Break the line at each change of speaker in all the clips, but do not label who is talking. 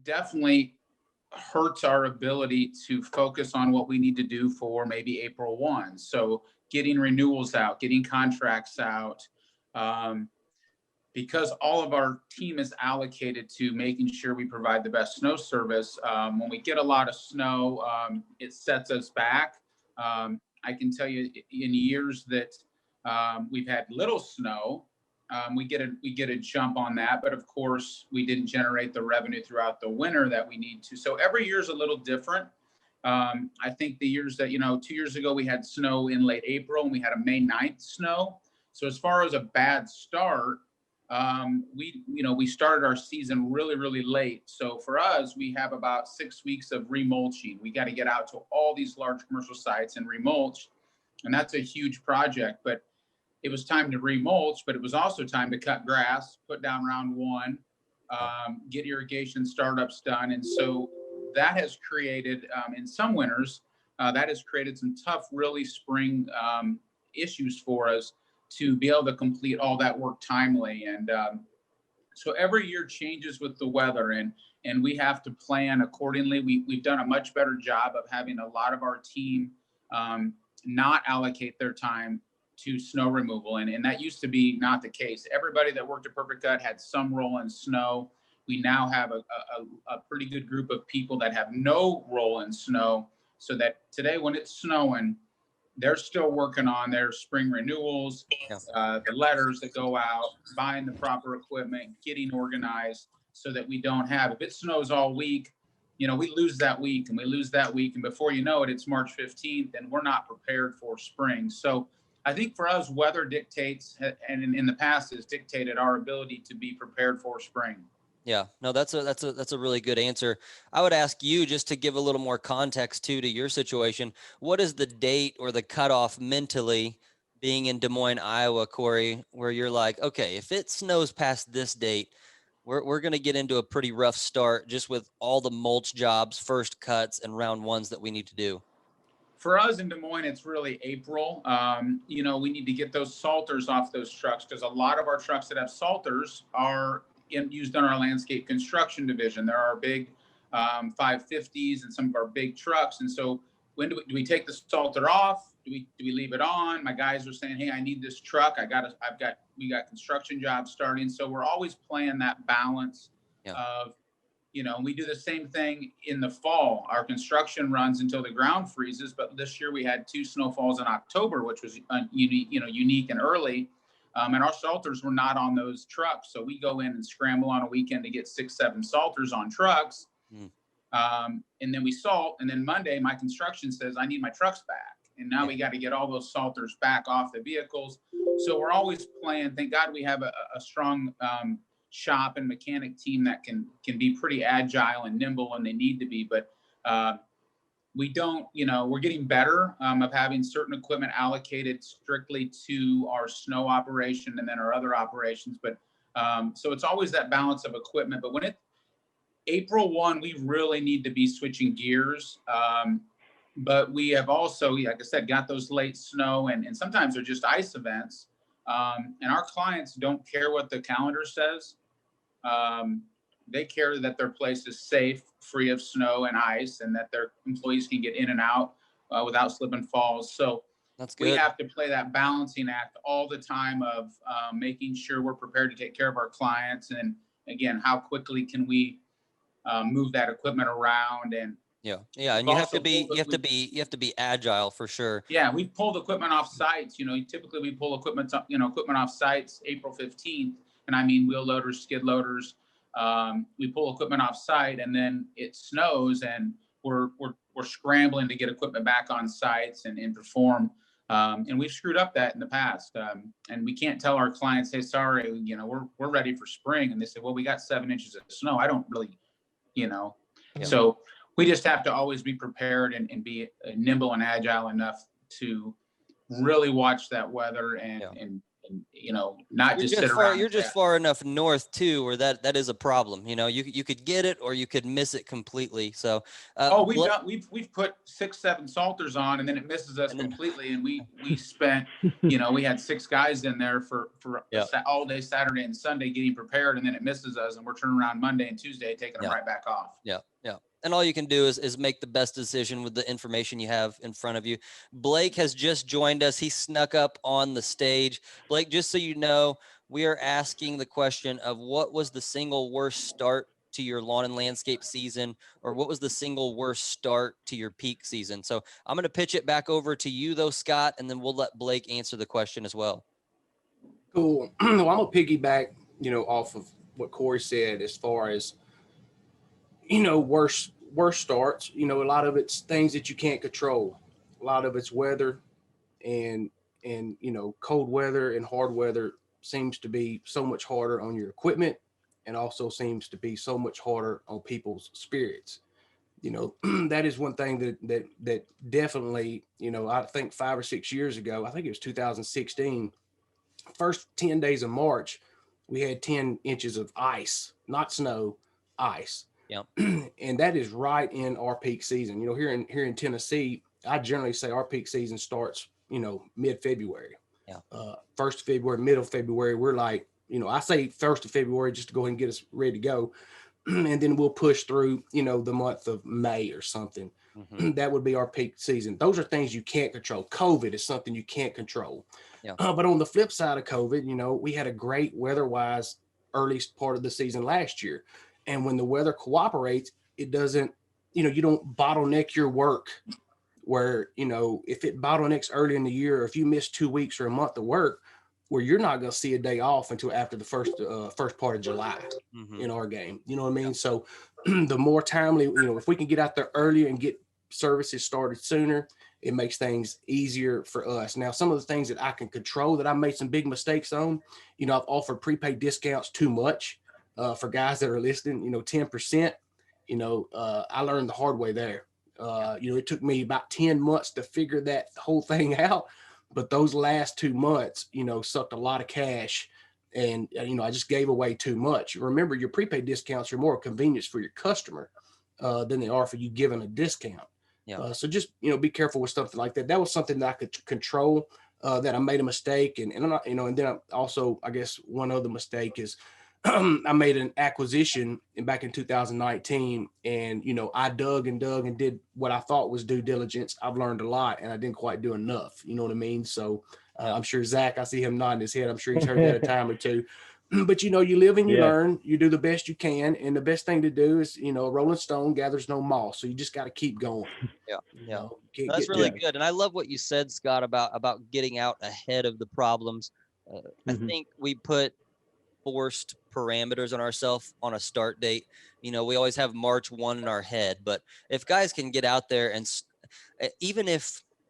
definitely hurts our ability to focus on what we need to do for maybe April 1. So getting renewals out, getting contracts out, um, because all of our team is allocated to making sure we provide the best snow service. When we get a lot of snow, it sets us back. I can tell you in years that we've had little snow, we get a jump on that, but of course we didn't generate the revenue throughout the winter that we need to. So every year is a little different. I think the years that 2 years ago we had snow in late April and we had a May 9th snow. So as far as a bad start, we started our season really, really late. So for us, we have about 6 weeks of remulching. We got to get out to all these large commercial sites and remulch, and that's a huge project. But it was time to remulch, but it was also time to cut grass, put down round one, get irrigation startups done. And so that has created, in some winters, that has created some tough, really spring issues for us to be able to complete all that work timely. And so every year changes with the weather, and we have to plan accordingly. We've done a much better job of having a lot of our team not allocate their time to snow removal. And that used to be not the case. Everybody that worked at Perfect Cut had some role in snow. We now have a pretty good group of people that have no role in snow, so that today when it's snowing, they're still working on their spring renewals, the letters that go out, buying the proper equipment, getting organized so that we don't have, if it snows all week, we lose that week and we lose that week. And before you know it, it's March 15th and we're not prepared for spring. So I think for us, weather dictates, and in the past has dictated our ability to be prepared for spring.
Yeah, no, that's a really good answer. I would ask you, just to give a little more context to your situation. What is the date or the cutoff mentally, being in Des Moines, Iowa, Kory, where you're like, okay, if it snows past this date, we're going to get into a pretty rough start just with all the mulch jobs, first cuts, and round ones that we need to do?
For us in Des Moines, it's really April. We need to get those salters off those trucks, because a lot of our trucks that have salters are used on our landscape construction division. There are big 550s and some of our big trucks. And so when do we take the salter off? Do we leave it on? My guys are saying, hey, I need this truck. We got construction jobs starting. So we're always playing that balance of, we do the same thing in the fall. Our construction runs until the ground freezes, but this year we had 2 snowfalls in October, which was unique and early. And our salters were not on those trucks. So we go in and scramble on a weekend to get 6-7 salters on trucks. And then we salt. And then Monday, my construction says, I need my trucks back. And now we got to get all those salters back off the vehicles. So we're always playing. Thank God we have a strong shop and mechanic team that can be pretty agile and nimble when they need to be. But we don't, we're getting better of having certain equipment allocated strictly to our snow operation and then our other operations. But so it's always that balance of equipment. But when April 1, we really need to be switching gears. But we have also, like I said, got those late snow and sometimes they're just ice events. And our clients don't care what the calendar says. They care that their place is safe, free of snow and ice, and that their employees can get in and out without slip and falls. So
That's good.
We have to play that balancing act all the time of making sure we're prepared to take care of our clients. And again, how quickly can we move that equipment around? And
and you have to be agile for sure.
Yeah, we've pulled equipment off sites. Typically we pull equipment off sites April 15th, and I mean wheel loaders, skid loaders. We pull equipment off site, and then it snows, and we're scrambling to get equipment back on sites and perform. And we've screwed up that in the past, and we can't tell our clients, "Hey, sorry, we're ready for spring," and they say, "Well, we got 7 inches of snow." I don't really, So we just have to always be prepared and be nimble and agile enough to really watch that weather and not just sit around.
You're just far enough north too, where that is a problem. You could get it or you could miss it completely. So,
we've put 6-7 salters on, and then it misses us completely. And we spent, we had 6 guys in there for all day Saturday and Sunday getting prepared, and then it misses us, and we're turning around Monday and Tuesday taking them right back off.
Yeah. And all you can do is make the best decision with the information you have in front of you. Blake has just joined us. He snuck up on the stage. Blake, just so you know, we are asking the question of what was the single worst start to your lawn and landscape season, or what was the single worst start to your peak season? So I'm going to pitch it back over to you though, Scott, and then we'll let Blake answer the question as well.
Cool. Well, I'm going to piggyback, off of what Kory said as far as, worst starts. A lot of it's things that you can't control. A lot of it's weather, and cold weather and hard weather seems to be so much harder on your equipment, and also seems to be so much harder on people's spirits. That is one thing that definitely, I think 5 or 6 years ago, I think it was 2016, first 10 days of March, we had 10 inches of ice, not snow, ice.
Yeah.
And that is right in our peak season. Here in Tennessee, I generally say our peak season starts, mid-February.
Yeah.
1st of February, middle of February, we're like, I say 1st of February just to go ahead and get us ready to go. And then we'll push through, the month of May or something. Mm-hmm. That would be our peak season. Those are things you can't control. COVID is something you can't control. Yeah. But on the flip side of COVID, we had a great weather-wise early part of the season last year. And when the weather cooperates, it doesn't, you don't bottleneck your work where, if it bottlenecks early in the year, or if you miss 2 weeks or a month of work, where you're not going to see a day off until after the first part of July in our game. You know what I mean? Yeah. So the more timely, if we can get out there earlier and get services started sooner, it makes things easier for us. Now, some of the things that I can control that I made some big mistakes on, I've offered prepaid discounts too much for guys that are listening, 10%, I learned the hard way there. It took me about 10 months to figure that whole thing out. But those last 2 months, sucked a lot of cash, and, I just gave away too much. Remember, your prepaid discounts are more a convenience for your customer than they are for you giving a discount. Yeah. So just, be careful with something like that. That was something that I could control, that I made a mistake. And I'm not, and then I guess one other mistake is I made an acquisition back in 2019, and, I dug and did what I thought was due diligence. I've learned a lot, and I didn't quite do enough. You know what I mean? So I'm sure Zach, I see him nodding his head. I'm sure he's heard that a time or two. But, you live and you learn, you do the best you can. And the best thing to do is, a rolling stone gathers no moss. So you just got to keep going.
Yeah. That's really good. And I love what you said, Scott, about getting out ahead of the problems. I think we put forced parameters on ourselves on a start date. We always have March 1 in our head, but if guys can get out there and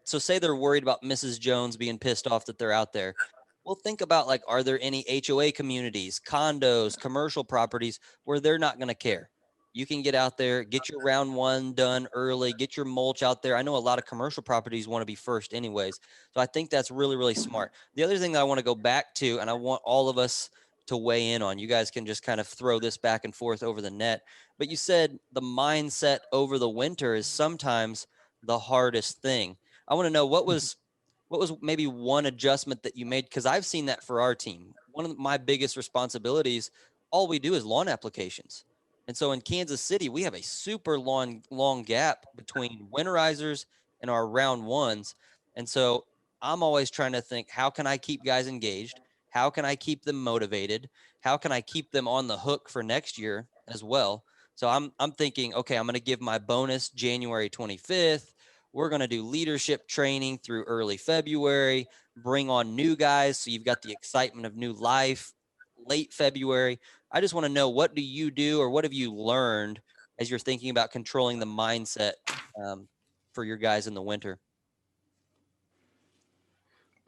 say they're worried about Mrs. Jones being pissed off that they're out there. Well, think about are there any HOA communities, condos, commercial properties where they're not going to care? You can get out there, get your round 1 done early, get your mulch out there. I know a lot of commercial properties want to be first anyways. So I think that's really, really smart. The other thing that I want to go back to, and I want all of us to weigh in on, you guys can just kind of throw this back and forth over the net, but you said the mindset over the winter is sometimes the hardest thing. I want to know what was maybe one adjustment that you made? Because I've seen that for our team. One of my biggest responsibilities, all we do is lawn applications. And so in Kansas City, we have a super long gap between winterizers and our round 1s. And so I'm always trying to think, how can I keep guys engaged? How can I keep them motivated? How can I keep them on the hook for next year as well? So I'm thinking, okay, I'm going to give my bonus January 25th. We're going to do leadership training through early February, bring on new guys. So you've got the excitement of new life, late February. I just want to know, what do you do, or what have you learned as you're thinking about controlling the mindset for your guys in the winter?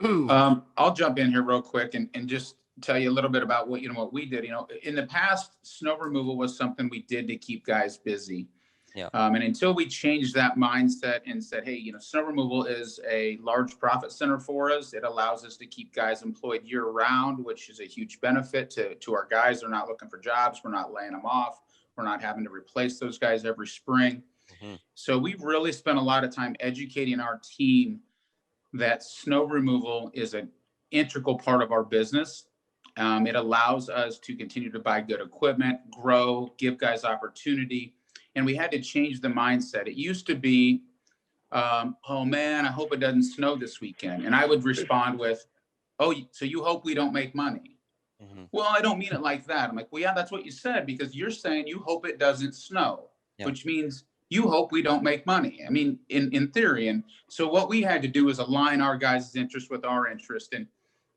I'll jump in here real quick and just tell you a little bit about what we did. In the past, snow removal was something we did to keep guys busy.
Yeah.
And until we changed that mindset and said, hey, snow removal is a large profit center for us. It allows us to keep guys employed year round, which is a huge benefit to our guys. They're not looking for jobs. We're not laying them off. We're not having to replace those guys every spring. Mm-hmm. So we've really spent a lot of time educating our team that snow removal is an integral part of our business. It allows us to continue to buy good equipment, grow, give guys opportunity. And we had to change the mindset. It used to be, oh man, I hope it doesn't snow this weekend. And I would respond with, oh, so you hope we don't make money? Mm-hmm. Well, I don't mean it like that. I'm like, well, yeah, that's what you said, because you're saying you hope it doesn't snow, which means you hope we don't make money. I mean, in theory. And so what we had to do is align our guys' interest with our interest.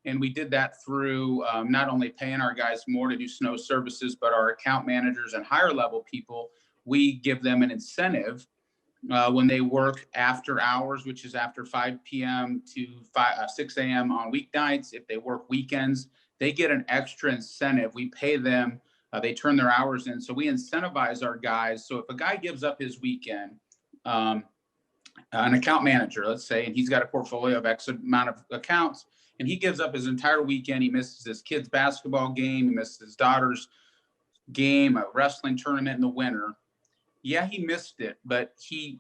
And we did that through not only paying our guys more to do snow services, but our account managers and higher level people, we give them an incentive when they work after hours, which is after 5 p.m. to 6 a.m. on weeknights. If they work weekends, they get an extra incentive. We pay them. They turn their hours in. So we incentivize our guys. So if a guy gives up his weekend, an account manager, let's say, and he's got a portfolio of X amount of accounts, and he gives up his entire weekend, he misses his kid's basketball game, he misses his daughter's game, a wrestling tournament in the winter. Yeah, he missed it, but he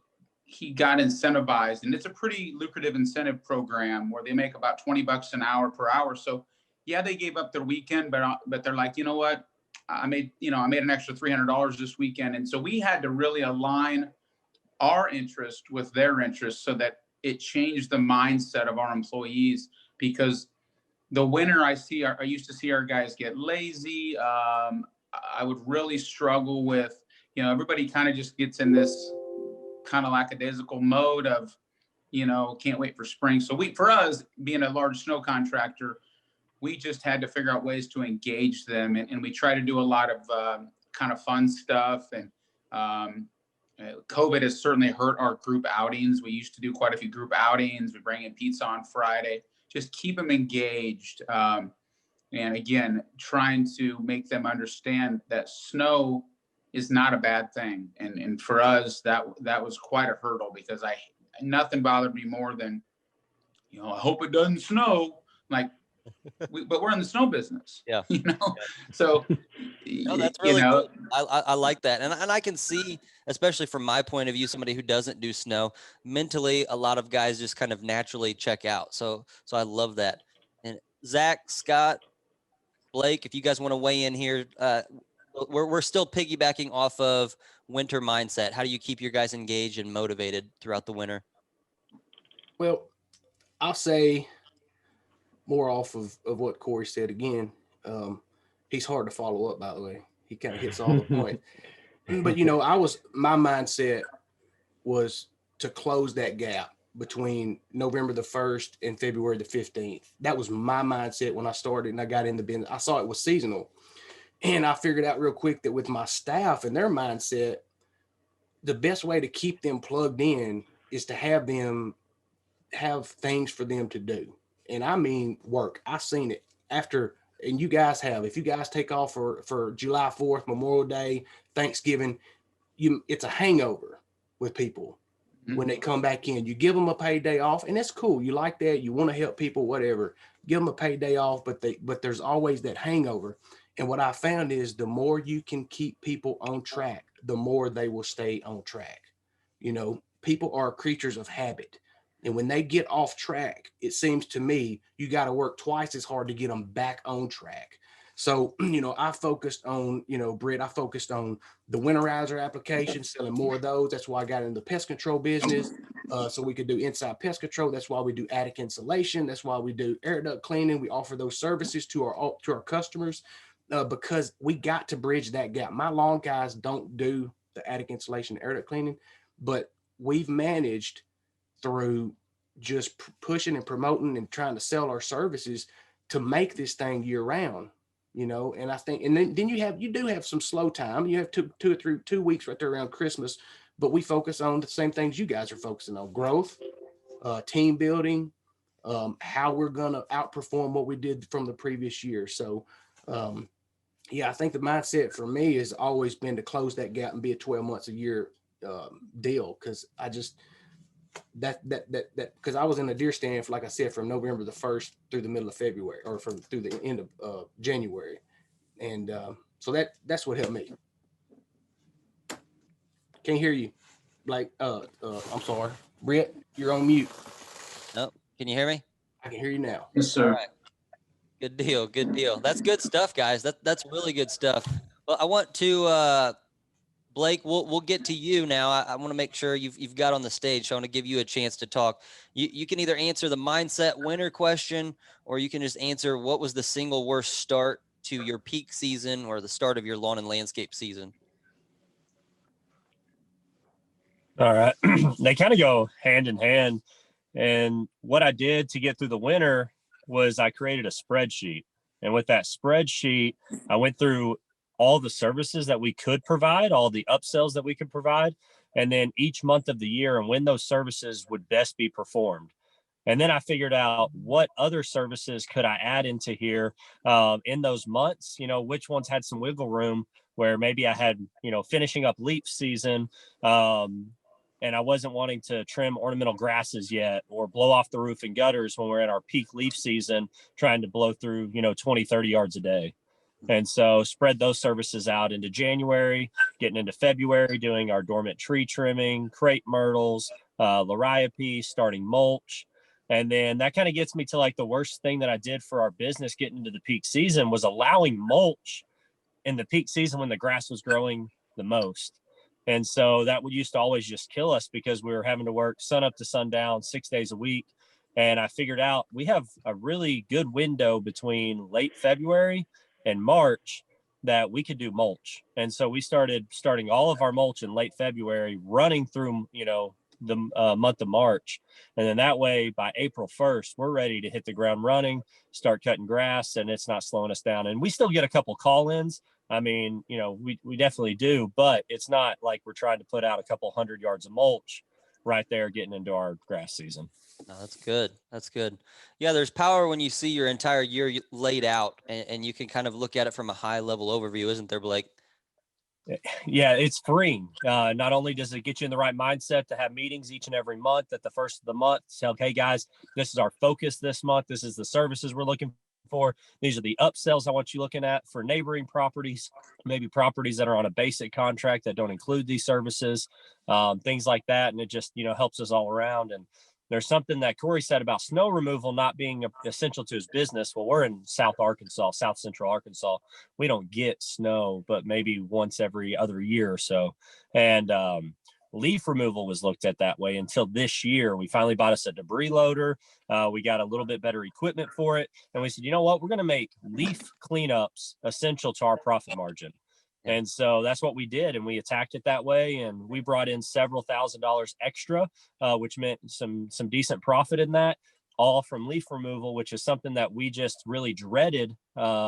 got incentivized, and it's a pretty lucrative incentive program where they make about $20 an hour per hour. So yeah, they gave up their weekend, but they're like, you know what? I made an extra $300 this weekend. And so we had to really align our interest with their interest so that it changed the mindset of our employees, because the winter I used to see our guys get lazy. I would really struggle with, everybody kind of just gets in this kind of lackadaisical mode of, can't wait for spring. So for us, being a large snow contractor, we just had to figure out ways to engage them. And we try to do a lot of kind of fun stuff. And COVID has certainly hurt our group outings. We used to do quite a few group outings. We bring in pizza on Friday, just keep them engaged. And again, trying to make them understand that snow is not a bad thing. And for us, that was quite a hurdle, because nothing bothered me more than, I hope it doesn't snow. Like, but we're in the snow business.
Yeah.
So,
no, that's really good. I like that. And I can see, especially from my point of view, somebody who doesn't do snow, mentally, a lot of guys just kind of naturally check out. So I love that. And Zach, Scott, Blake, if you guys want to weigh in here, we're still piggybacking off of winter mindset. How do you keep your guys engaged and motivated throughout the winter?
Well, I'll say more off of what Kory said again. He's hard to follow up, by the way. He kind of hits all the point. But, my mindset was to close that gap between November the 1st and February the 15th. That was my mindset when I started and I got in the business. I saw it was seasonal. And I figured out real quick that with my staff and their mindset, the best way to keep them plugged in is to have them have things for them to do. And I mean work. I've seen it after, and you guys have. If you guys take off for July 4th, Memorial Day, Thanksgiving, it's a hangover with people. When they come back in, you give them a paid day off, and that's cool. You like that. You want to help people, whatever. Give them a paid day off, but there's always that hangover. And what I found is the more you can keep people on track, the more they will stay on track. People are creatures of habit. And when they get off track, it seems to me you got to work twice as hard to get them back on track. So, I focused on, Britt, I focused on the winterizer application, selling more of those. That's why I got into the pest control business. So we could do inside pest control. That's why we do attic insulation. That's why we do air duct cleaning. We offer those services to our customers because we got to bridge that gap. My lawn guys don't do the attic insulation, air duct cleaning, but we've managed through just pushing and promoting and trying to sell our services to make this thing year round. And I think, and then you do have some slow time. You have 2 weeks right there around Christmas, but we focus on the same things you guys are focusing on: growth, team building, how we're going to outperform what we did from the previous year. So, I think the mindset for me has always been to close that gap and be at 12 months a year deal, because I just because I was in the deer stand for, like I said, from November the 1st through the middle of February, or through the end of January, and so that's what helped me. Can't hear you, Blake. I'm sorry, Brett, you're on mute.
Nope. Can you hear me?
I can hear you now.
Yes, sir.
All right. Good deal. Good deal. That's good stuff, guys. That's really good stuff. Well, I want to Blake, we'll get to you now. I want to make sure you've got on the stage. So I want to give you a chance to talk. You can either answer the mindset winner question, or you can just answer what was the single worst start to your peak season or the start of your lawn and landscape season.
All right. They kind of go hand in hand. And what I did to get through the winter was I created a spreadsheet. And with that spreadsheet, I went through all the services that we could provide, all the upsells that we could provide, and then each month of the year and when those services would best be performed. And then I figured out what other services could I add into here in those months, which ones had some wiggle room, where maybe I had, finishing up leaf season, and I wasn't wanting to trim ornamental grasses yet, or blow off the roof and gutters when we're at our peak leaf season, trying to blow through, 20, 30 yards a day. And so spread those services out into January, getting into February, doing our dormant tree trimming, crepe myrtles, liriope, starting mulch. And then that kind of gets me to like the worst thing that I did for our business getting into the peak season was allowing mulch in the peak season when the grass was growing the most. And so that used to always just kill us, because we were having to work sun up to sundown 6 days a week. And I figured out we have a really good window between late February and March that we could do mulch. And so we starting all of our mulch in late February, running through, the month of March. And then that way by April 1st, we're ready to hit the ground running, start cutting grass, and it's not slowing us down. And we still get a couple call-ins. I mean, we definitely do, but it's not like we're trying to put out a couple 100 yards of mulch right there getting into our grass season.
No, that's good. That's good. Yeah, there's power when you see your entire year laid out, and you can kind of look at it from a high level overview, isn't there, Blake?
Yeah, it's freeing. Not only does it get you in the right mindset to have meetings each and every month at the first of the month, say, okay, guys, this is our focus this month. This is the services we're looking for. These are the upsells I want you looking at for neighboring properties, maybe properties that are on a basic contract that don't include these services, things like that. And it just, helps us all around. And there's something that Kory said about snow removal not being essential to his business. Well, we're in South Central Arkansas. We don't get snow, but maybe once every other year or so. And leaf removal was looked at that way until this year. We finally bought us a debris loader. We got a little bit better equipment for it. And we said, you know what? We're going to make leaf cleanups essential to our profit margin. And so that's what we did. And we attacked it that way. And we brought in several $1,000s extra, which meant some decent profit in that, all from leaf removal, which is something that we just really dreaded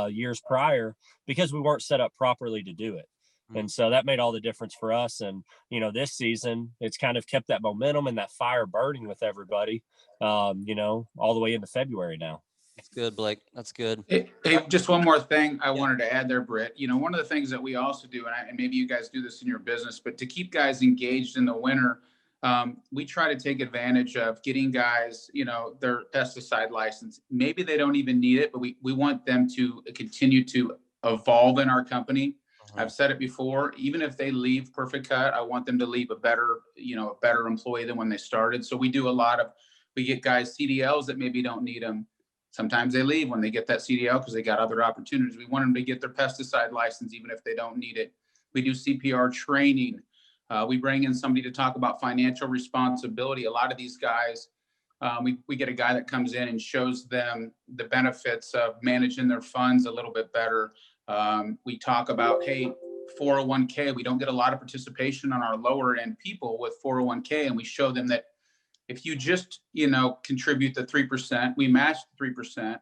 years prior because we weren't set up properly to do it. And so that made all the difference for us. And, this season, it's kind of kept that momentum and that fire burning with everybody, all the way into February now.
That's good, Blake. That's good.
Hey, just one more thing I wanted to add there, Britt. One of the things that we also do, and maybe you guys do this in your business, but to keep guys engaged in the winter, we try to take advantage of getting guys, their pesticide license. Maybe they don't even need it, but we want them to continue to evolve in our company. I've said it before, even if they leave Perfect Cut, I want them to leave a better employee than when they started. So we get guys CDLs that maybe don't need them. Sometimes they leave when they get that CDL because they got other opportunities. We want them to get their pesticide license, even if they don't need it. We do CPR training. We bring in somebody to talk about financial responsibility. A lot of these guys, we get a guy that comes in and shows them the benefits of managing their funds a little bit better. We talk about, hey, 401k. We don't get a lot of participation on our lower end people with 401k, and we show them that if you just, contribute the 3%, we match 3%,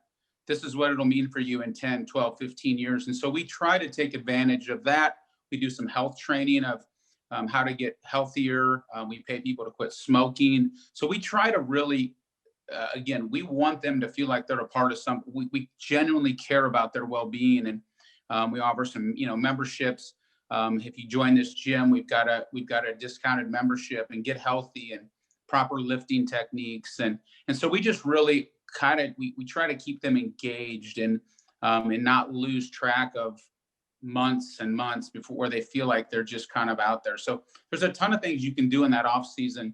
this is what it'll mean for you in 10, 12, 15 years. And so we try to take advantage of that. We do some health training of how to get healthier. We pay people to quit smoking. So we try to really, again, we want them to feel like they're a part of something. We genuinely care about their well-being. And we offer some, memberships If you join this gym, we've got a discounted membership, and get healthy and proper lifting techniques. And so we just really we try to keep them engaged and not lose track of months and months before where they feel like they're just kind of out there. So there's a ton of things you can do in that off season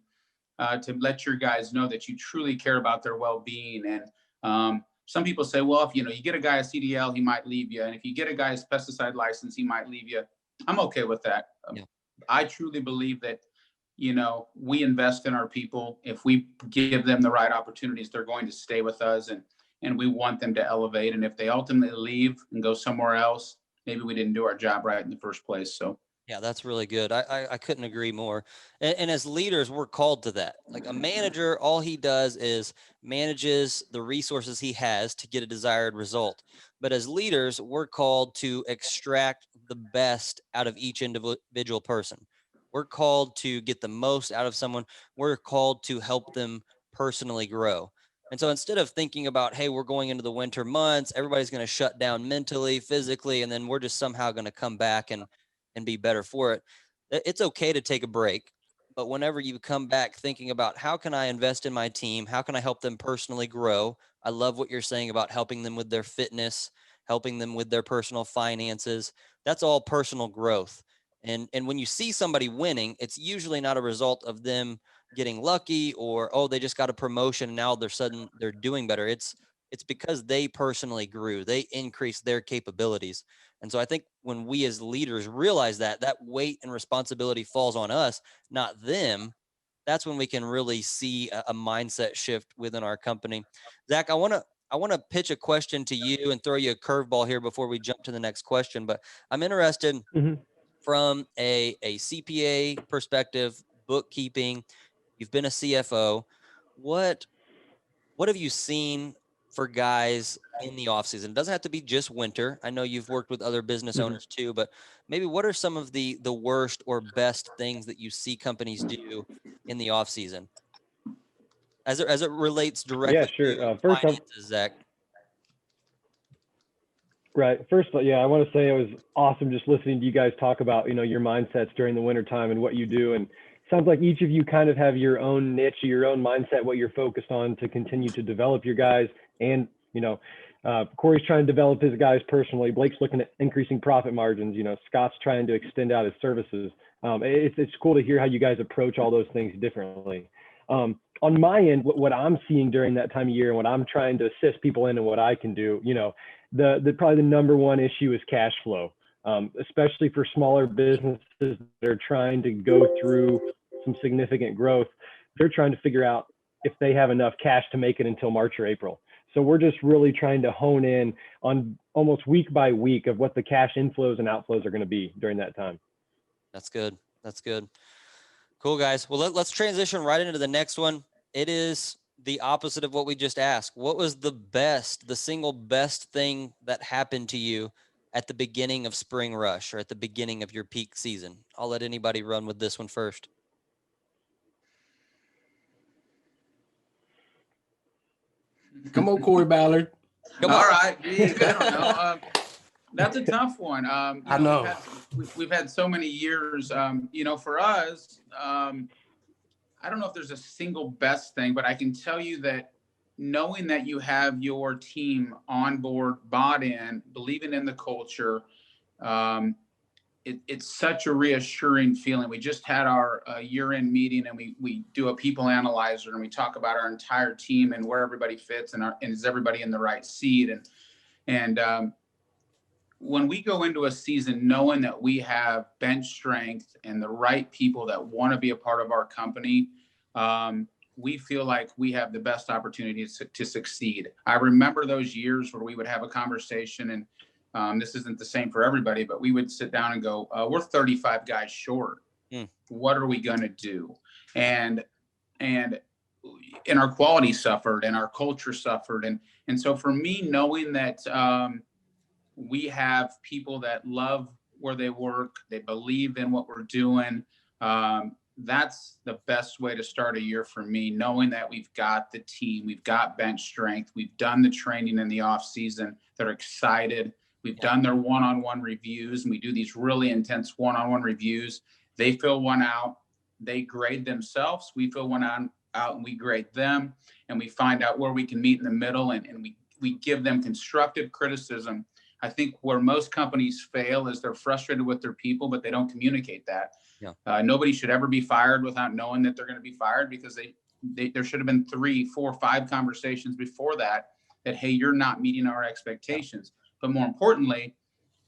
to let your guys know that you truly care about their well-being. And some people say, well, if you get a guy a CDL, he might leave you. And if you get a guy's pesticide license, he might leave you. I'm okay with that.
Yeah.
I truly believe that, we invest in our people. If we give them the right opportunities, they're going to stay with us, and we want them to elevate. And if they ultimately leave and go somewhere else, maybe we didn't do our job right in the first place. So
Yeah, that's really good. I couldn't agree more. And as leaders, we're called to that. Like a manager, all he does is manages the resources he has to get a desired result. But as leaders, we're called to extract the best out of each individual person. We're called to get the most out of someone. We're called to help them personally grow. And so instead of thinking about, hey, we're going into the winter months, everybody's going to shut down mentally, physically, and then we're just somehow going to come back and be better for it. It's okay to take a break, but whenever you come back thinking about how can I invest in my team? How can I help them personally grow? I love what you're saying about helping them with their fitness, helping them with their personal finances. That's all personal growth. And when you see somebody winning, it's usually not a result of them getting lucky or, oh, they just got a promotion and now they're doing better. It's because they personally grew. They increased their capabilities. And so I think when we as leaders realize that weight and responsibility falls on us, not them, that's when we can really see a mindset shift within our company. Zach, I want to pitch a question to you and throw you a curveball here before we jump to the next question. But I'm interested from a CPA perspective, bookkeeping. You've been a CFO. What have you seen for guys in the off season? It doesn't have to be just winter. I know you've worked with other business owners too, but maybe what are some of the worst or best things that you see companies do in the off season as it relates directly to
First off,
finances, Zach?
right. First, I want to say it was awesome just listening to you guys talk about, your mindsets during the winter time and what you do. And it sounds like each of you kind of have your own niche, your own mindset, what you're focused on to continue to develop your guys. And, Kory's trying to develop his guys personally. Blake's looking at increasing profit margins. Scott's trying to extend out his services. It's cool to hear how you guys approach all those things differently. On my end, what I'm seeing during that time of year and what I'm trying to assist people in and what I can do, probably the number one issue is cash flow, especially for smaller businesses that are trying to go through some significant growth. They're trying to figure out if they have enough cash to make it until March or April. So we're just really trying to hone in on almost week by week of what the cash inflows and outflows are going to be during that time.
That's good. That's good. Cool, guys. Well, let's transition right into the next one. It is the opposite of what we just asked. What was the single best thing that happened to you at the beginning of spring rush or at the beginning of your peak season? I'll let anybody run with this one first.
Come on, Kory Ballard.
All right. I don't know. That's a tough one.
I know.
We've had so many years. For us, I don't know if there's a single best thing, but I can tell you that knowing that you have your team on board, bought in, believing in the culture, it's such a reassuring feeling. We just had our year-end meeting, and we do a people analyzer, and we talk about our entire team and where everybody fits and is everybody in the right seat. And when we go into a season knowing that we have bench strength and the right people that want to be a part of our company, we feel like we have the best opportunity to succeed. I remember those years where we would have a conversation, and this isn't the same for everybody, but we would sit down and go, we're 35 guys short. What are we going to do? And our quality suffered and our culture suffered. And so for me, knowing that we have people that love where they work, they believe in what we're doing, that's the best way to start a year for me, knowing that we've got the team, we've got bench strength, we've done the training in the off season, they're excited. We've done their one-on-one reviews, and we do these really intense one-on-one reviews. They fill one out, they grade themselves. We fill one out and we grade them, and we find out where we can meet in the middle, and we give them constructive criticism. I think where most companies fail is they're frustrated with their people, but they don't communicate that.
Yeah.
Nobody should ever be fired without knowing that they're going to be fired, because there should have been 3, 4, 5 conversations before that, hey, you're not meeting our expectations. But more importantly,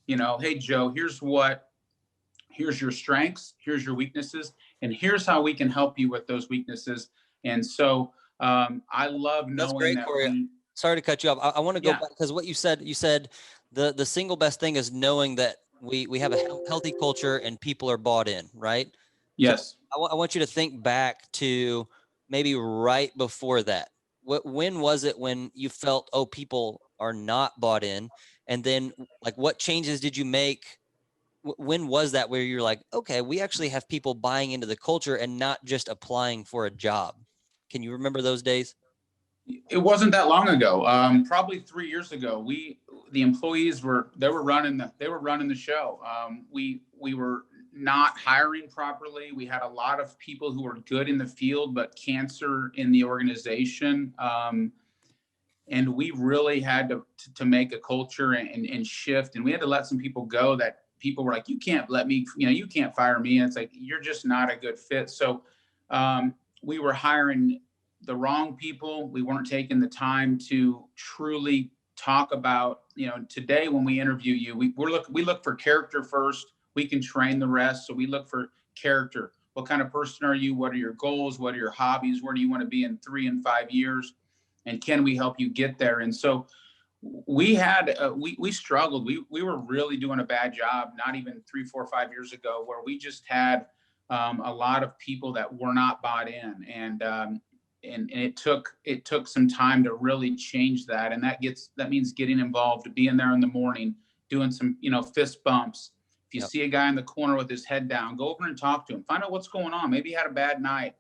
hey, Joe, here's your strengths, here's your weaknesses, and here's how we can help you with those weaknesses. And so I love knowing
That's great,
that.
Kory. Sorry to cut you off. I want to go back, because what you said the single best thing is knowing that we have a healthy culture and people are bought in, right?
Yes.
So I want you to think back to maybe right before that. When was it when you felt, oh, people are not bought in? And then, like, what changes did you make? When was that where you're like, okay, we actually have people buying into the culture and not just applying for a job? Can you remember those days?
It wasn't that long ago. Probably 3 years ago. The employees were running the show. We were not hiring properly. We had a lot of people who were good in the field, but cancer in the organization. And we really had to make a culture and shift. And we had to let some people go that people were like, you can't let me, you can't fire me. And it's like, you're just not a good fit. So we were hiring the wrong people. We weren't taking the time to truly talk about, today when we interview you, we look for character first. We can train the rest. So we look for character. What kind of person are you? What are your goals? What are your hobbies? Where do you want to be in 3 and 5 years? And can we help you get there? And so we had, we struggled. We were really doing a bad job, not even 3, 4, 5 years ago, where we just had a lot of people that were not bought in. And it took some time to really change that. And that means getting involved, being there in the morning, doing some, fist bumps. If you see a guy in the corner with his head down, go over and talk to him, find out what's going on. Maybe he had a bad night,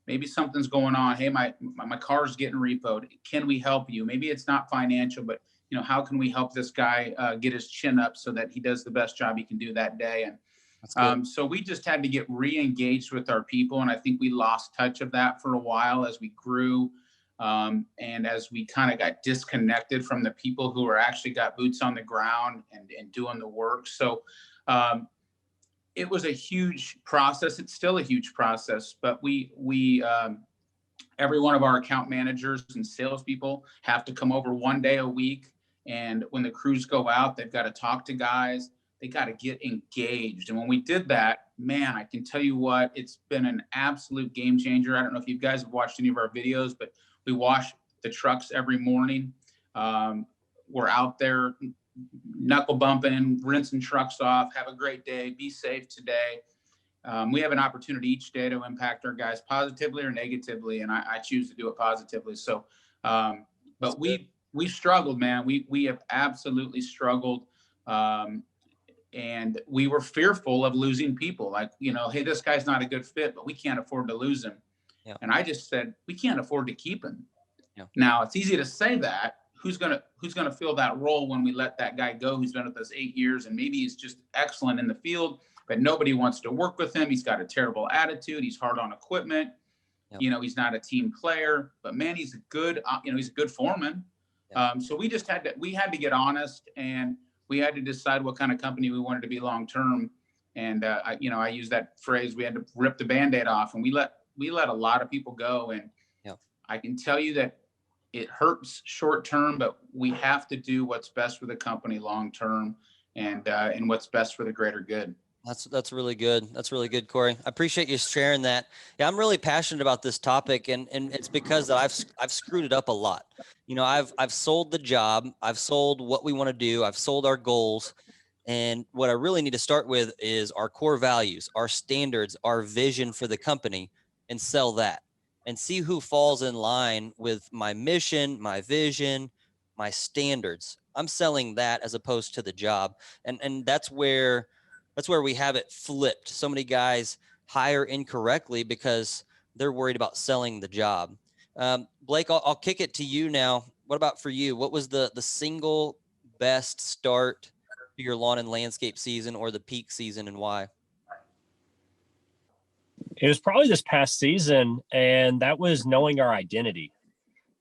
maybe something's going on. Hey, my car's getting repoed. Can we help you? Maybe it's not financial, but how can we help this guy get his chin up so that he does the best job he can do that day? And so we just had to get re-engaged with our people. And I think we lost touch of that for a while as we grew. And as we kind of got disconnected from the people who are actually got boots on the ground and doing the work. So it was a huge process. It's still a huge process, but we every one of our account managers and salespeople have to come over 1 day a week. And when the crews go out, they've got to talk to guys. They got to get engaged. And when we did that, man, I can tell you what, it's been an absolute game changer. I don't know if you guys have watched any of our videos, but we wash the trucks every morning. We're out there knuckle bumping, rinsing trucks off. Have a great day. Be safe today. We have an opportunity each day to impact our guys positively or negatively, and I choose to do it positively. So, but we struggled, man. We have absolutely struggled. And we were fearful of losing people. Like, hey, this guy's not a good fit, but we can't afford to lose him. Yeah. And I just said, we can't afford to keep him. Yeah. Now it's easy to say that. Who's gonna fill that role when we let that guy go who's been with us 8 years and maybe he's just excellent in the field, but nobody wants to work with him. He's got a terrible attitude. He's hard on equipment. Yep. He's not a team player, but man, he's a good, he's a good foreman. Yep. So we just had to get honest, and we had to decide what kind of company we wanted to be long-term. And, I use that phrase, we had to rip the Band-Aid off, and we let a lot of people go. And yep. I can tell you that it hurts short-term, but we have to do what's best for the company long-term and what's best for the greater good.
That's really good. That's really good, Kory. I appreciate you sharing that. Yeah, I'm really passionate about this topic, and it's because that I've screwed it up a lot. I've sold the job, I've sold what we want to do, I've sold our goals, and what I really need to start with is our core values, our standards, our vision for the company, and sell that, and see who falls in line with my mission, my vision, my standards. I'm selling that as opposed to the job, and that's where we have it flipped. So many guys hire incorrectly because they're worried about selling the job. Blake, I'll kick it to you now. What about for you? What was the single best start to your lawn and landscape season or the peak season, and why?
It was probably this past season, and that was knowing our identity.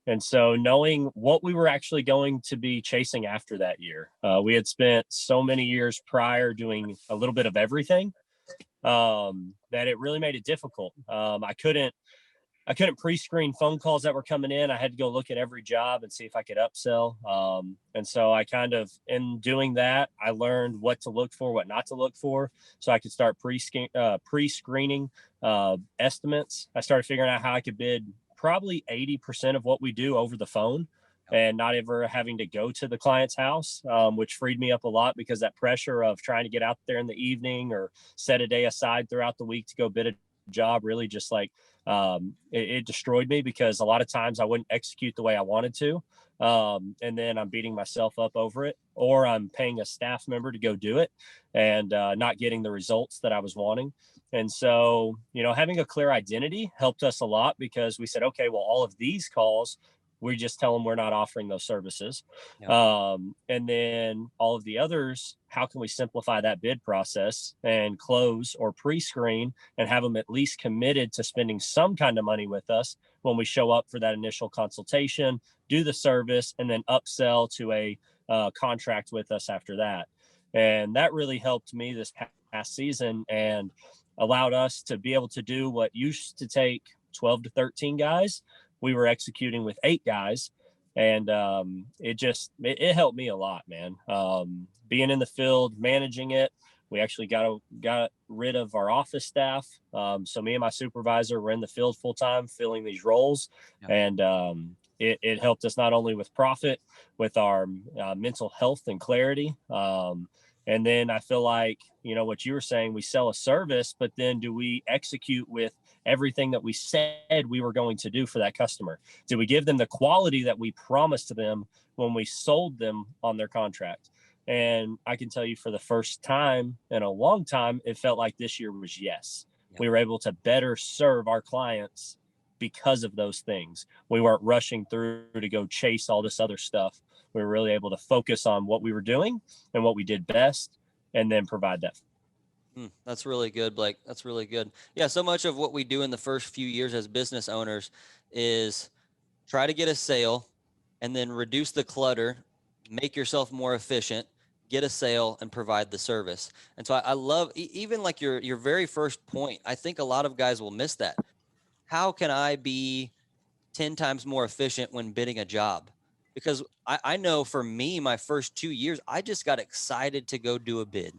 And so knowing what we were actually going to be chasing after that year. We had spent so many years prior doing a little bit of everything that it really made it difficult. I couldn't pre-screen phone calls that were coming in. I had to go look at every job and see if I could upsell. And so I kind of, in doing that, I learned what to look for, what not to look for, so I could start pre-screening estimates. I started figuring out how I could bid probably 80% of what we do over the phone and not ever having to go to the client's house, which freed me up a lot, because that pressure of trying to get out there in the evening or set a day aside throughout the week to go bid a job really just like it destroyed me, because a lot of times I wouldn't execute the way I wanted to. And then I'm beating myself up over it, or I'm paying a staff member to go do it and not getting the results that I was wanting. And so, having a clear identity helped us a lot, because we said, okay, well, all of these calls, we just tell them we're not offering those services. Yeah. And then all of the others, how can we simplify that bid process and close or pre-screen and have them at least committed to spending some kind of money with us when we show up for that initial consultation, do the service, and then upsell to a contract with us after that. And that really helped me this past season and allowed us to be able to do what used to take 12 to 13 guys. We were executing with 8 guys, and it helped me a lot, man. Being in the field, managing it. We actually got rid of our office staff. So me and my supervisor were in the field full time, filling these roles. Yeah. And it helped us not only with profit, with our mental health and clarity. And then I feel like, what you were saying, we sell a service, but then do we execute with everything that we said we were going to do for that customer? Did we give them the quality that we promised to them when we sold them on their contract? And I can tell you, for the first time in a long time, it felt like this year was yes. Yeah. We were able to better serve our clients because of those things. We weren't rushing through to go chase all this other stuff. We were really able to focus on what we were doing and what we did best, and then provide that.
That's really good, Blake. That's really good. Yeah, so much of what we do in the first few years as business owners is try to get a sale and then reduce the clutter, make yourself more efficient, get a sale, and provide the service. And so I love, even like your very first point, I think a lot of guys will miss that. How can I be 10 times more efficient when bidding a job? Because I know for me, my first 2 years, I just got excited to go do a bid.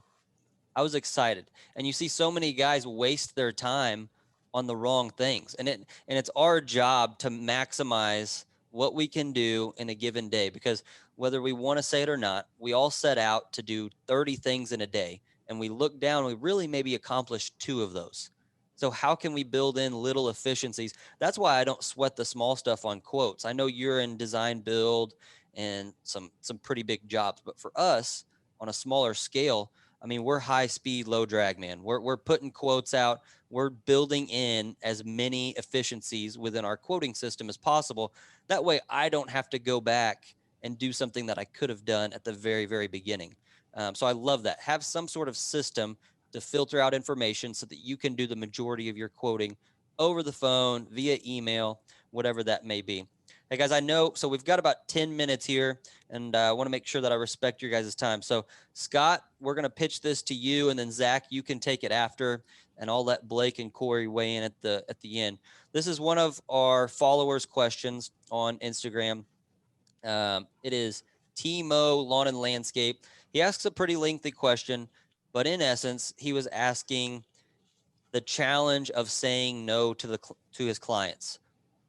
I was excited. And you see so many guys waste their time on the wrong things. And it's our job to maximize what we can do in a given day, because whether we want to say it or not, we all set out to do 30 things in a day, and we look down, we really maybe accomplished 2 of those. So how can we build in little efficiencies? That's why I don't sweat the small stuff on quotes. I know you're in design build and some pretty big jobs, but for us on a smaller scale, I mean, we're high speed, low drag, man. We're putting quotes out. We're building in as many efficiencies within our quoting system as possible. That way I don't have to go back and do something that I could have done at the very, very beginning. So I love that. Have some sort of system to filter out information so that you can do the majority of your quoting over the phone, via email, whatever that may be. Hey guys, I know, so we've got about 10 minutes here, and I want to make sure that I respect your guys' time. So Scott, we're going to pitch this to you, and then Zach, you can take it after, and I'll let Blake and Kory weigh in at the end. This is one of our followers' questions on Instagram. It is Timo Lawn and Landscape. He asks a pretty lengthy question, but in essence, he was asking the challenge of saying no to his clients.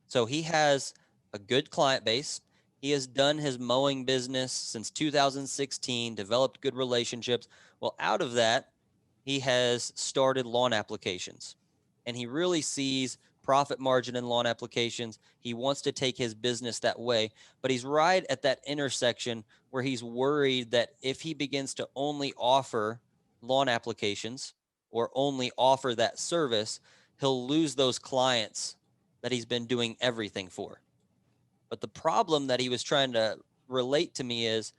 So he has a good client base. He has done his mowing business since 2016, developed good relationships. Well, out of that, he has started lawn applications, and he really sees profit margin in lawn applications. He wants to take his business that way, but he's right at that intersection where he's worried that if he begins to only offer lawn applications or only offer that service, he'll lose those clients that he's been doing everything for. But the problem that he was trying to relate to me is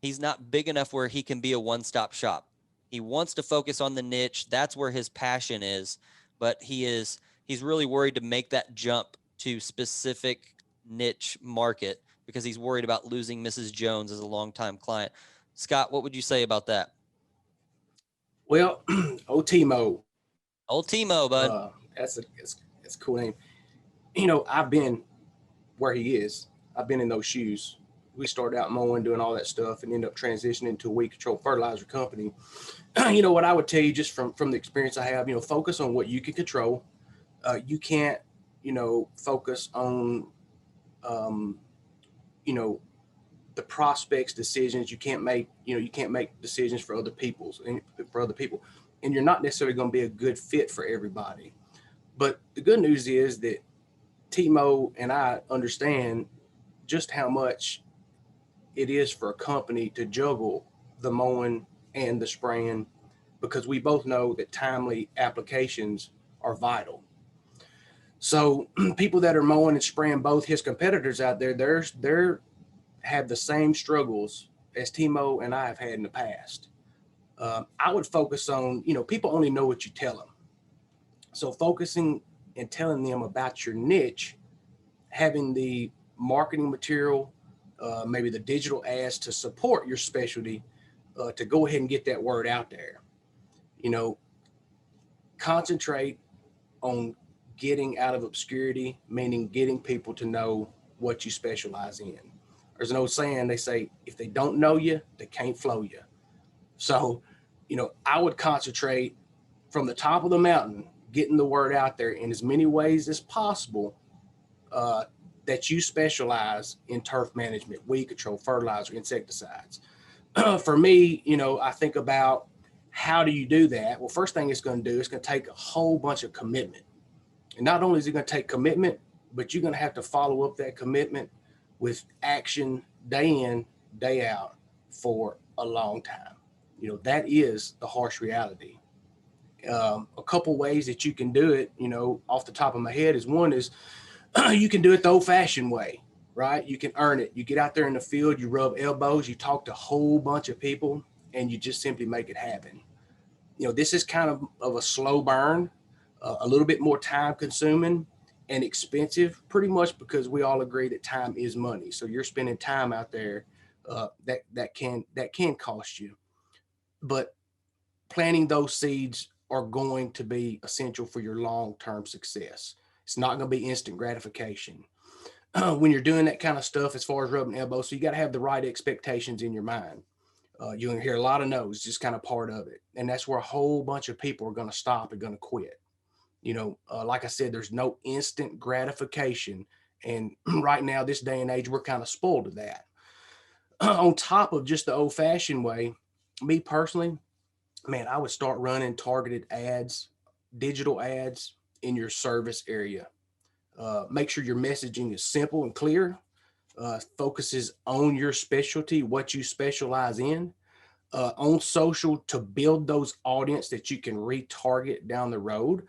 he's not big enough where he can be a one-stop shop. He wants to focus on the niche. That's where his passion is, but he's really worried to make that jump to specific niche market because he's worried about losing Mrs. Jones as a longtime client. Scott, what would you say about that?
Well, Timo,
Old Timo, bud.
that's a cool name. You know, I've been where he is. I've been in those shoes. We started out mowing, doing all that stuff, and ended up transitioning to a weed control fertilizer company. You know what I would tell you, just from the experience I have, you know, focus on what you can control. You can't, you know, focus on, you know, the prospects' decisions. You can't make decisions for other people, and you're not necessarily going to be a good fit for everybody. But the good news is that Timo and I understand just how much it is for a company to juggle the mowing and the spraying, because we both know that timely applications are vital. So people that are mowing and spraying both his competitors out there, they're have the same struggles as Timo and I have had in the past. I would focus on, you know, people only know what you tell them. So focusing and telling them about your niche, having the marketing material, maybe the digital ads to support your specialty, to go ahead and get that word out there. You know, concentrate on getting out of obscurity, meaning getting people to know what you specialize in. There's an old saying, they say, if they don't know you, they can't flow you. So, you know, I would concentrate from the top of the mountain, getting the word out there in as many ways as possible, that you specialize in turf management, weed control, fertilizer, insecticides. For me, you know, I think about how do you do that? Well, first thing it's going to do, it's going to take a whole bunch of commitment. And not only is it going to take commitment, but you're going to have to follow up that commitment with action day in, day out for a long time. You know, that is the harsh reality. A couple ways that you can do it, you know, off the top of my head is one is you can do it the old fashioned way, right? You can earn it. You get out there in the field, you rub elbows, you talk to a whole bunch of people, and you just simply make it happen. You know, this is kind of a slow burn, a little bit more time consuming and expensive, pretty much because we all agree that time is money. So you're spending time out there, that can cost you. But planting those seeds are going to be essential for your long-term success. It's not going to be instant gratification. When you're doing that kind of stuff, as far as rubbing elbows, so you got to have the right expectations in your mind. You're going to hear a lot of no's, just kind of part of it. And that's where a whole bunch of people are going to stop and going to quit. You know, like I said, there's no instant gratification. And right now, this day and age, we're kind of spoiled to that. On top of just the old fashioned way, me personally, man, I would start running targeted ads, digital ads in your service area. Make sure your messaging is simple and clear, focuses on your specialty, what you specialize in, on social to build those audience that you can retarget down the road.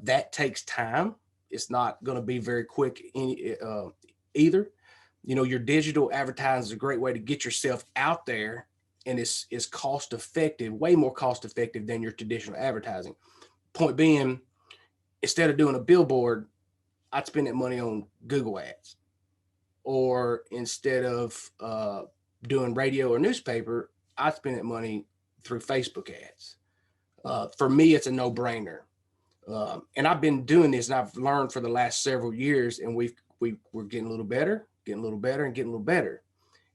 That takes time. It's not going to be very quick either. You know, your digital advertising is a great way to get yourself out there, and it's cost effective, way more cost effective than your traditional advertising. Point being, instead of doing a billboard, I'd spend that money on Google ads. Or instead of doing radio or newspaper, I'd spend that money through Facebook ads. For me, it's a no-brainer. And I've been doing this, and I've learned for the last several years, and we're getting a little better, and getting a little better.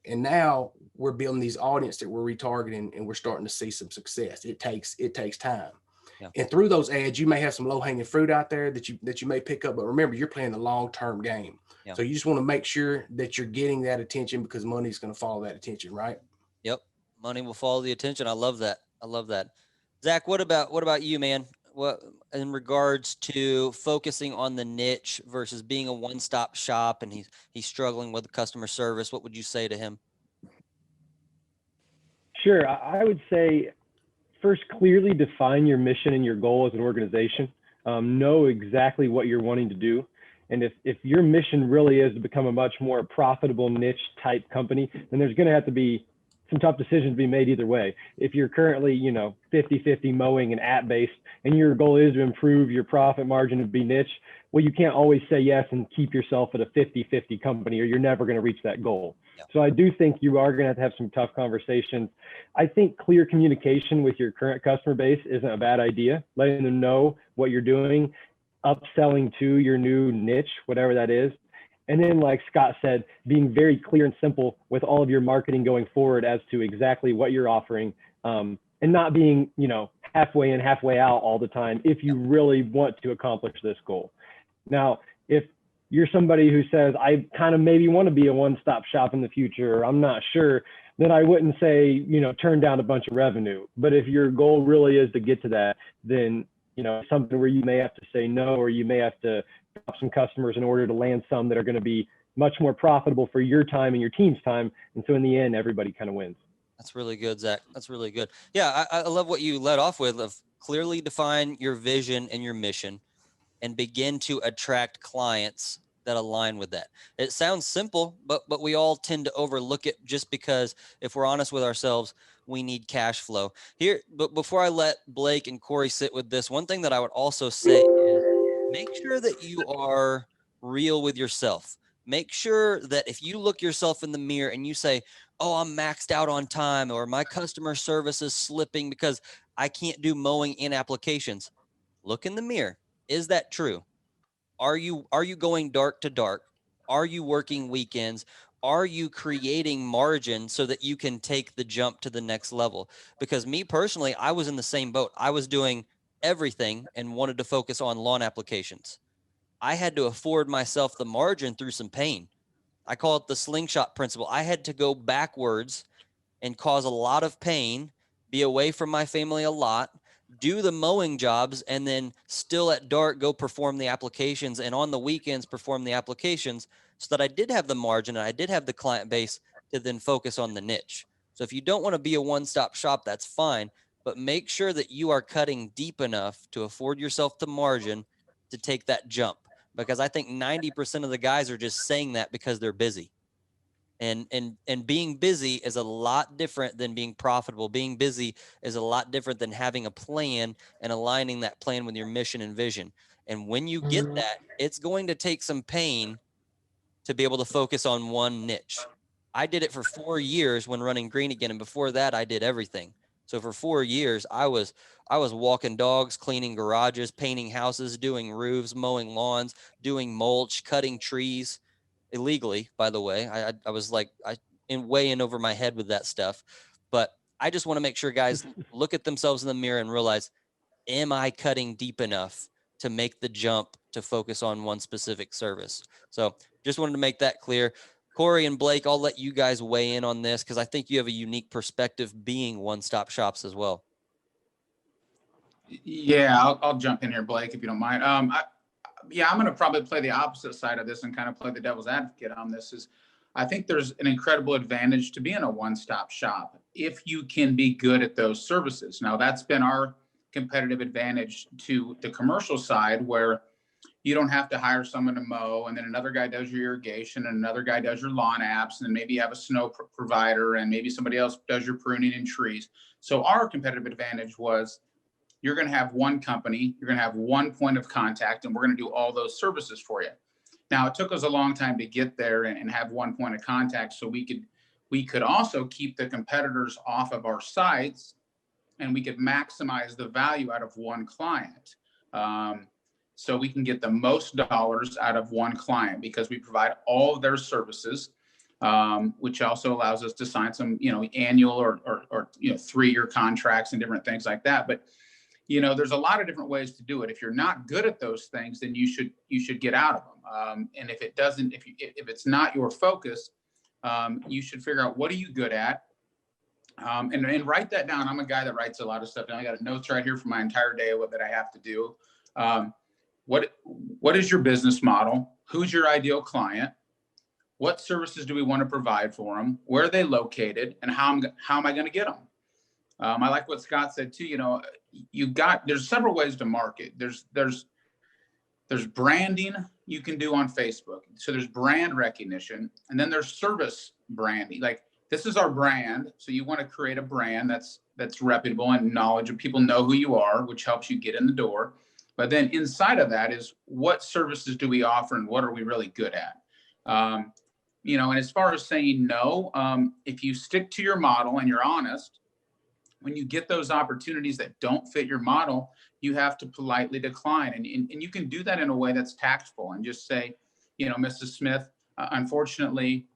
And now we're building these audience that we're retargeting, and we're starting to see some success. It takes time.
Yeah.
And through those ads, you may have some low-hanging fruit out there that you may pick up, but remember, you're playing the long-term game.
Yeah.
So you just want to make sure that you're getting that attention, because money's going to follow that attention, right?
Yep. Money will follow the attention. I love that. Zach, what about you, man? What, in regards to focusing on the niche versus being a one-stop shop, and he's struggling with customer service, what would you say to him?
Sure. I would say first, clearly define your mission and your goal as an organization. Know exactly what you're wanting to do. And if your mission really is to become a much more profitable niche type company, then there's going to have to be some tough decisions to be made either way. If you're currently, 50-50 mowing and app-based, and your goal is to improve your profit margin and be niche, well, you can't always say yes and keep yourself at a 50-50 company, or you're never going to reach that goal.
Yeah.
So I do think you are going to have some tough conversations. I think clear communication with your current customer base isn't a bad idea. Letting them know what you're doing, upselling to your new niche, whatever that is. And then, like Scott said, being very clear and simple with all of your marketing going forward as to exactly what you're offering, and not being, halfway in, halfway out all the time if you really want to accomplish this goal. Now, if you're somebody who says, I kind of maybe want to be a one-stop shop in the future, or I'm not sure, then I wouldn't say, turn down a bunch of revenue. But if your goal really is to get to that, then, something where you may have to say no, or you may have to drop some customers in order to land some that are going to be much more profitable for your time and your team's time. And so in the end, everybody kind of wins.
That's really good, Zach. That's really good. Yeah, I love what you led off with, of clearly define your vision and your mission and begin to attract clients that align with that. It sounds simple, but we all tend to overlook it just because, if we're honest with ourselves, we need cash flow. Here, but before I let Blake and Kory sit with this, one thing that I would also say is make sure that you are real with yourself. Make sure that if you look yourself in the mirror and you say, oh, I'm maxed out on time, or my customer service is slipping because I can't do mowing in applications, look in the mirror. Is that true? Are you going dark to dark? Are you working weekends? Are you creating margin so that you can take the jump to the next level? Because me personally, I was in the same boat. I was doing everything and wanted to focus on lawn applications. I had to afford myself the margin through some pain. I call it the slingshot principle. I had to go backwards and cause a lot of pain, be away from my family a lot, do the mowing jobs, and then still at dark go perform the applications, and on the weekends perform the applications, so that I did have the margin and I did have the client base to then focus on the niche. So if you don't want to be a one-stop shop, that's fine, but make sure that you are cutting deep enough to afford yourself the margin to take that jump, because I think 90% of the guys are just saying that because they're busy. And being busy is a lot different than being profitable. Being busy is a lot different than having a plan and aligning that plan with your mission and vision. And when you get that, it's going to take some pain to be able to focus on one niche. I did it for 4 years when running Green Again, and before that I did everything. So for 4 years I was walking dogs, cleaning garages, painting houses, doing roofs, mowing lawns, doing mulch, cutting trees. Illegally, by the way. I was like, way in over my head with that stuff. But I just want to make sure guys look at themselves in the mirror and realize, am I cutting deep enough to make the jump to focus on one specific service? So just wanted to make that clear. Kory and Blake, I'll let you guys weigh in on this, because I think you have a unique perspective being one-stop shops as well.
Yeah, I'll jump in here, Blake, if you don't mind. I'm going to probably play the opposite side of this and kind of play the devil's advocate on this. I think there's an incredible advantage to being a one-stop shop if you can be good at those services. Now, that's been our competitive advantage to the commercial side, where you don't have to hire someone to mow, and then another guy does your irrigation, and another guy does your lawn apps, and then maybe you have a snow provider, and maybe somebody else does your pruning and trees. So our competitive advantage was, you're going to have one company, you're going to have one point of contact, and we're going to do all those services for you. Now, it took us a long time to get there and have one point of contact, so we could also keep the competitors off of our sites, and we could maximize the value out of one client. So we can get the most dollars out of one client because we provide all of their services, which also allows us to sign some, annual or 3-year contracts and different things like that. But there's a lot of different ways to do it. If you're not good at those things, then you should get out of them. And if it's not your focus, you should figure out, what are you good at? And write that down. I'm a guy that writes a lot of stuff down. I got notes right here for my entire day of what that I have to do. What is your business model? Who's your ideal client? What services do we want to provide for them? Where are they located? And how am I going to get them? I like what Scott said too. There's several ways to market. There's branding you can do on Facebook. So there's brand recognition, and then there's service branding. Like, this is our brand. So you want to create a brand that's reputable and knowledgeable. People know who you are, which helps you get in the door. But then inside of that is, what services do we offer and what are we really good at? And as far as saying no, if you stick to your model and you're honest, when you get those opportunities that don't fit your model, you have to politely decline. And you can do that in a way that's tactful and just say, Mrs. Smith, unfortunately,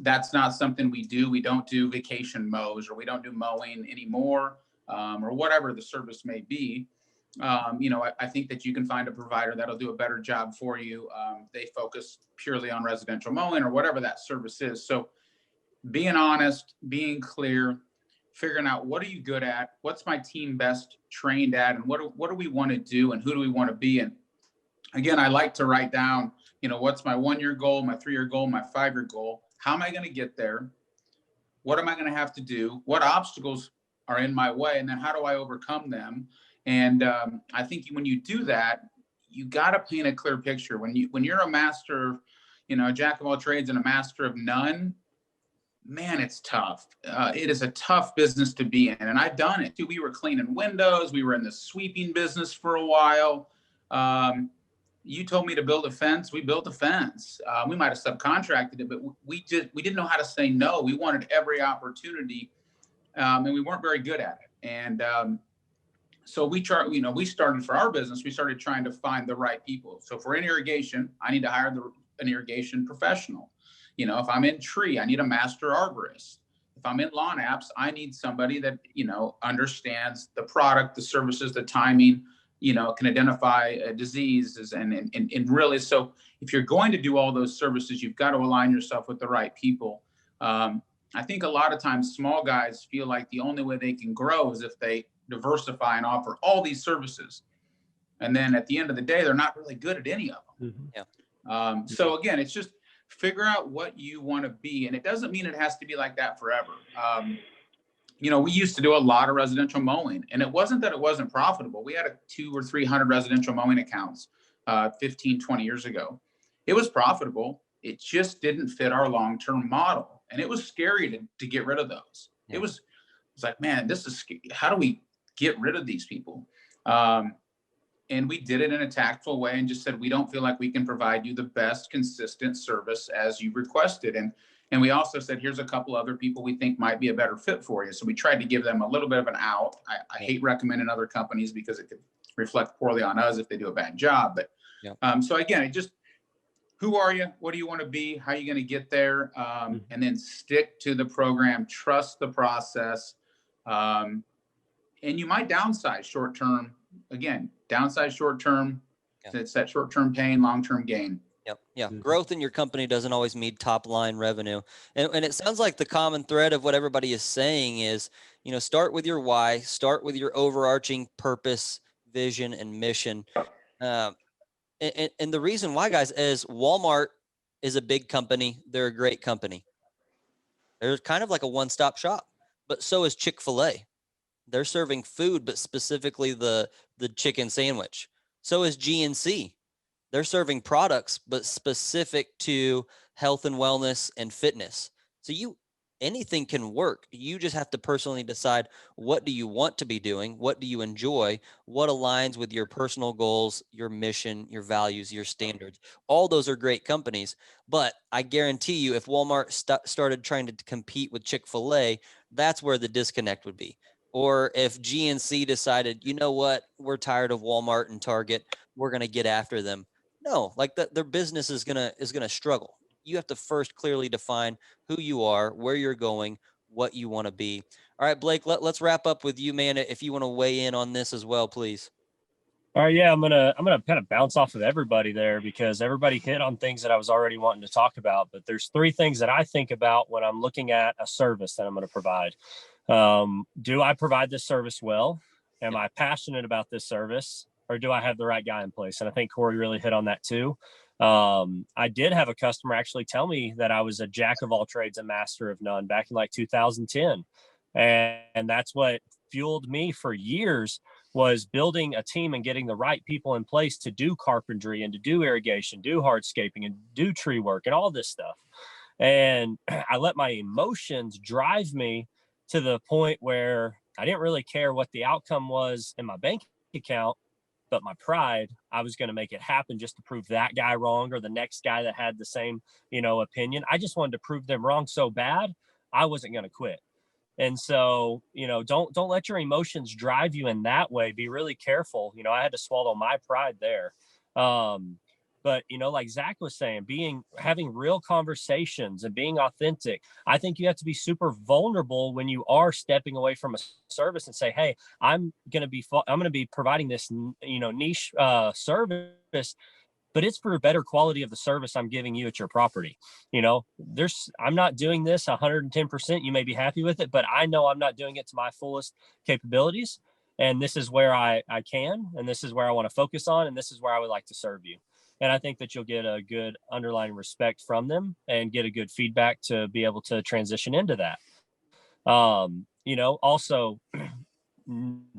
that's not something we do. We don't do vacation mows, or we don't do mowing anymore, or whatever the service may be. I think that you can find a provider that'll do a better job for you. They focus purely on residential mowing or whatever that service is. So being honest, being clear, figuring out, what are you good at? What's my team best trained at? And what do we want to do? And who do we want to be? And again, I like to write down, what's my 1-year goal, my 3-year goal, my 5-year goal? How am I going to get there? What am I going to have to do? What obstacles are in my way? And then how do I overcome them? And I think when you do that, you got to paint a clear picture. When you're a master, a jack of all trades and a master of none, man, it's tough. It is a tough business to be in. And I've done it too. We were cleaning windows. We were in the sweeping business for a while. You told me to build a fence. We built a fence. We might have subcontracted it, but we didn't know how to say no. We wanted every opportunity, and we weren't very good at it. And so we started for our business. We started trying to find the right people. So for in irrigation, I need to hire an irrigation professional. If I'm in tree, I need a master arborist. If I'm in lawn apps, I need somebody that, understands the product, the services, the timing, can identify diseases and really, so if you're going to do all those services, you've got to align yourself with the right people. I think a lot of times small guys feel like the only way they can grow is if they diversify and offer all these services. And then at the end of the day, they're not really good at any of them.
Mm-hmm.
Yeah. So again, it's just figure out what you want to be. And it doesn't mean it has to be like that forever. We used to do a lot of residential mowing, and it wasn't that it wasn't profitable. We had 200 or 300 residential mowing accounts 15, 20 years ago. It was profitable. It just didn't fit our long-term model. And it was scary to get rid of those. Yeah. It was like, man, this is scary. How do we get rid of these people? And we did it in a tactful way and just said, we don't feel like we can provide you the best consistent service as you requested. And we also said, here's a couple other people we think might be a better fit for you. So we tried to give them a little bit of an out. I hate recommending other companies because it could reflect poorly on us if they do a bad job. But yeah. So again, it just, who are you? What do you want to be? How are you going to get there? And then stick to the program, trust the process. And you might downsize short-term. Again, downsize short-term. Yeah. It's that short-term pain, long-term gain.
Yep. Yeah. Mm-hmm. Growth in your company doesn't always mean top line revenue. And it sounds like the common thread of what everybody is saying is, start with your why, start with your overarching purpose, vision, and mission. And the reason why, guys, is Walmart is a big company. They're a great company. They're kind of like a one-stop shop, but so is Chick-fil-A. They're serving food, but specifically the chicken sandwich. So is GNC. They're serving products, but specific to health and wellness and fitness. So anything can work. You just have to personally decide, what do you want to be doing? What do you enjoy? What aligns with your personal goals, your mission, your values, your standards? All those are great companies. But I guarantee you, if Walmart started trying to compete with Chick-fil-A, that's where the disconnect would be. Or if GNC decided, you know what, we're tired of Walmart and Target, we're going to get after them. No, like their business is gonna struggle. You have to first clearly define who you are, where you're going, what you want to be. All right, Blake, let's wrap up with you, man. If you want to weigh in on this as well, please.
All right, yeah, I'm gonna kind of bounce off of everybody there because everybody hit on things that I was already wanting to talk about. But there's 3 things that I think about when I'm looking at a service that I'm going to provide. Do I provide this service well? Am I passionate about this service? Or do I have the right guy in place? And I think Kory really hit on that too. I did have a customer actually tell me that I was a jack of all trades and master of none back in like 2010. And that's what fueled me for years, was building a team and getting the right people in place to do carpentry and to do irrigation, do hardscaping and do tree work and all this stuff. And I let my emotions drive me to the point where I didn't really care what the outcome was in my bank account, but my pride, I was going to make it happen just to prove that guy wrong, or the next guy that had the same, opinion. I just wanted to prove them wrong so bad, I wasn't going to quit. And so, don't let your emotions drive you in that way. Be really careful. I had to swallow my pride there. But like Zach was saying, having real conversations and being authentic. I think you have to be super vulnerable when you are stepping away from a service and say, hey, I'm going to be providing this, niche service, but it's for a better quality of the service I'm giving you at your property. I'm not doing this 110%. You may be happy with it, but I know I'm not doing it to my fullest capabilities. And this is where I can, and this is where I want to focus on, and this is where I would like to serve you. And I think that you'll get a good underlying respect from them and get a good feedback to be able to transition into that. Also,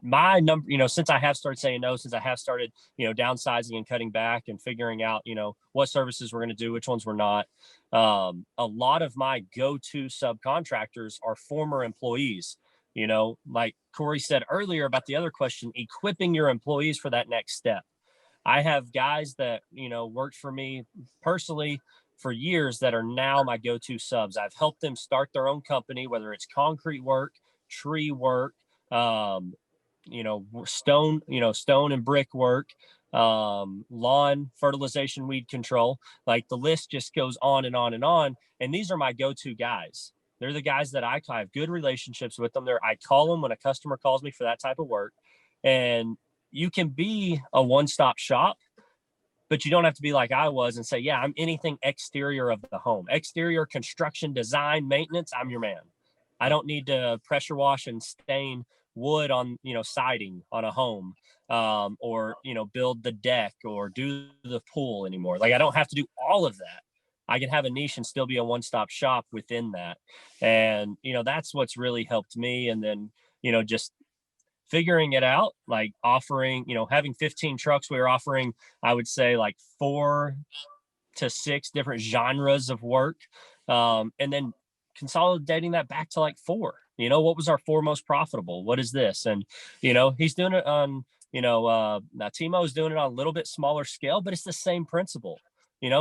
my number, since I have started saying no, since I have started, downsizing and cutting back and figuring out, what services we're going to do, which ones we're not. A lot of my go-to subcontractors are former employees, like Kory said earlier about the other question, equipping your employees for that next step. I have guys that, worked for me personally for years that are now my go-to subs. I've helped them start their own company, whether it's concrete work, tree work, stone and brick work, lawn fertilization, weed control. Like the list just goes on and on and on. And these are my go-to guys. They're the guys that I have good relationships with them. I call them when a customer calls me for that type of work. And you can be a one-stop shop, but you don't have to be like I was and say, yeah, I'm anything exterior of the home, exterior construction, design, maintenance. I'm your man. I don't need to pressure wash and stain wood on, siding on a home, or, build the deck or do the pool anymore. Like I don't have to do all of that. I can have a niche and still be a one-stop shop within that. And, that's what's really helped me. And then, just figuring it out, like offering, having 15 trucks, we were offering, I would say like 4 to 6 different genres of work. And then consolidating that back to like 4, what was our 4 most profitable? What is this? And, he's doing it on, now Timo's doing it on a little bit smaller scale, but it's the same principle.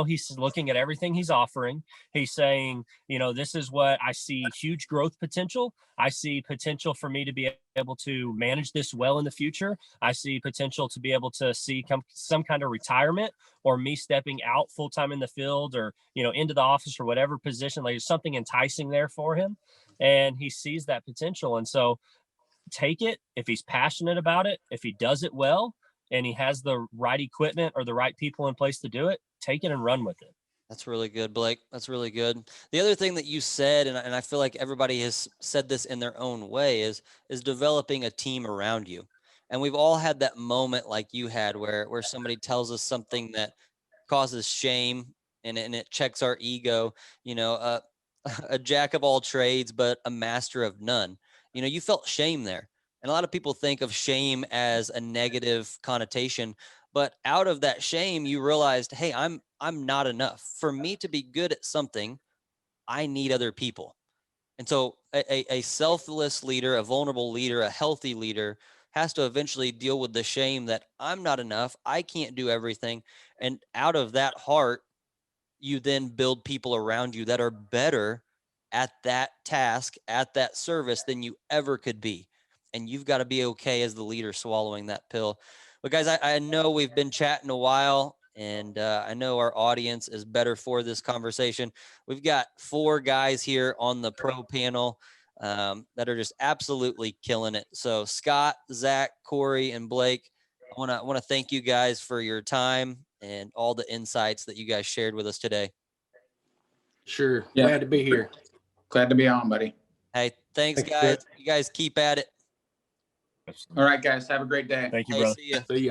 He's looking at everything he's offering. He's saying, this is what I see huge growth potential. I see potential for me to be able to manage this well in the future. I see potential to be able to see some kind of retirement or me stepping out full time in the field or, into the office or whatever position. Like there's something enticing there for him. And he sees that potential. And so take it if he's passionate about it, if he does it well, and he has the right equipment or the right people in place to do it, take it and run with it.
That's really good, Blake. That's really good. The other thing that you said, and I feel like everybody has said this in their own way, is developing a team around you. And we've all had that moment like you had where somebody tells us something that causes shame and it checks our ego, a jack of all trades, but a master of none. You felt shame there. And a lot of people think of shame as a negative connotation, but out of that shame, you realized, hey, I'm not enough. For me to be good at something, I need other people. And so a selfless leader, a vulnerable leader, a healthy leader has to eventually deal with the shame that I'm not enough. I can't do everything. And out of that heart, you then build people around you that are better at that task, at that service than you ever could be. And you've got to be okay as the leader swallowing that pill. But guys, I know we've been chatting a while, and I know our audience is better for this conversation. We've got 4 guys here on the pro panel that are just absolutely killing it. So Scott, Zach, Kory, and Blake, I want to thank you guys for your time and all the insights that you guys shared with us today.
Sure.
Yeah.
Glad to be here.
Glad to be on, buddy.
Hey, thanks,
Thanks,
guys.
Brett.
You guys keep at it.
All right, guys. Have a great day.
Thank you,
Hey,
brother.
see ya.
See ya.